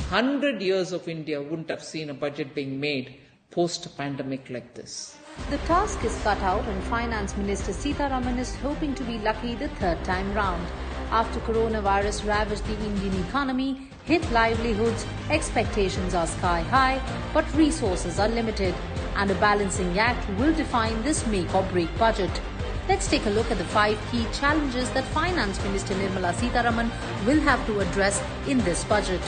100 years of India wouldn't have seen a budget being made post-pandemic like this. The task is cut out and Finance Minister Sitharaman is hoping to be lucky the third time round. After coronavirus ravaged the Indian economy, hit livelihoods, expectations are sky high, but resources are limited, and a balancing act will define this make or break budget. Let's take a look at the 5 key challenges that Finance Minister Nirmala Sitharaman will have to address in this budget.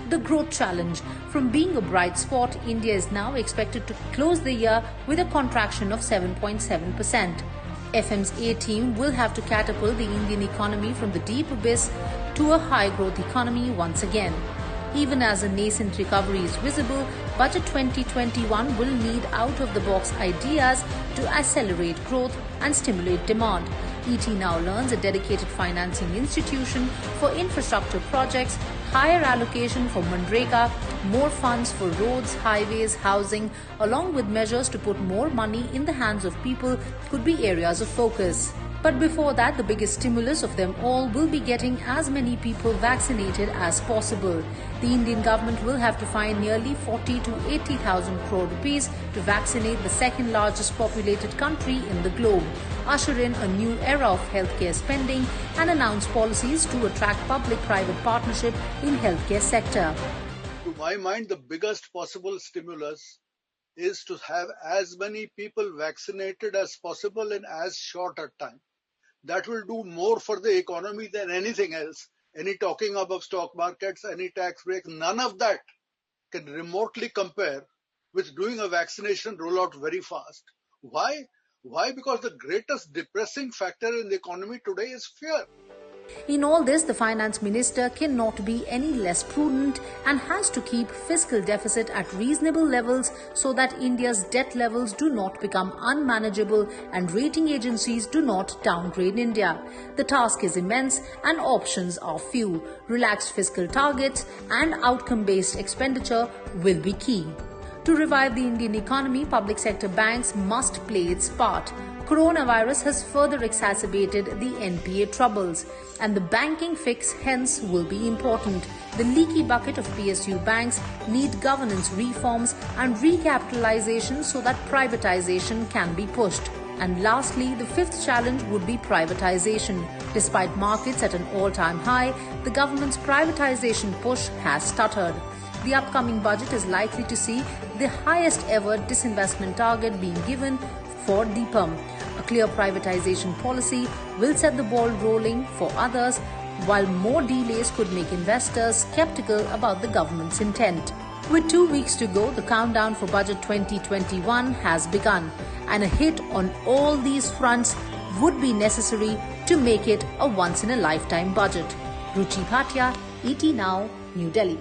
The growth challenge. From being a bright spot, India is now expected to close the year with a contraction of 7.7%. FM's A team will have to catapult the Indian economy from the deep abyss to a high-growth economy once again. Even as a nascent recovery is visible, Budget 2021 will need out-of-the-box ideas to accelerate growth and stimulate demand. ET now learns a dedicated financing institution for infrastructure projects, higher allocation for Manrega, more funds for roads, highways, housing, along with measures to put more money in the hands of people could be areas of focus. But before that, the biggest stimulus of them all will be getting as many people vaccinated as possible. The Indian government will have to find nearly 40 to 80,000 crore rupees to vaccinate the second largest populated country in the globe, usher in a new era of healthcare spending and announce policies to attract public-private partnership in healthcare sector. To my mind, the biggest possible stimulus is to have as many people vaccinated as possible in as short a time. That will do more for the economy than anything else. Any talking about stock markets, any tax break, none of that can remotely compare with doing a vaccination rollout very fast. Why? Why? Because the greatest depressing factor in the economy today is fear. In all this, the finance minister cannot be any less prudent and has to keep fiscal deficit at reasonable levels so that India's debt levels do not become unmanageable and rating agencies do not downgrade India. The task is immense and options are few. Relaxed fiscal targets and outcome-based expenditure will be key. To revive the Indian economy, public sector banks must play its part. Coronavirus has further exacerbated the NPA troubles, and the banking fix hence will be important. The leaky bucket of PSU banks need governance reforms and recapitalization so that privatization can be pushed. And lastly, the 5th challenge would be privatization. Despite markets at an all-time high, the government's privatization push has stuttered. The upcoming budget is likely to see the highest ever disinvestment target being given for DIPAM. A clear privatization policy will set the ball rolling for others, while more delays could make investors skeptical about the government's intent. With 2 weeks to go, the countdown for Budget 2021 has begun, and a hit on all these fronts would be necessary to make it a once-in-a-lifetime budget. Ruchi Bhatia, ET Now, New Delhi.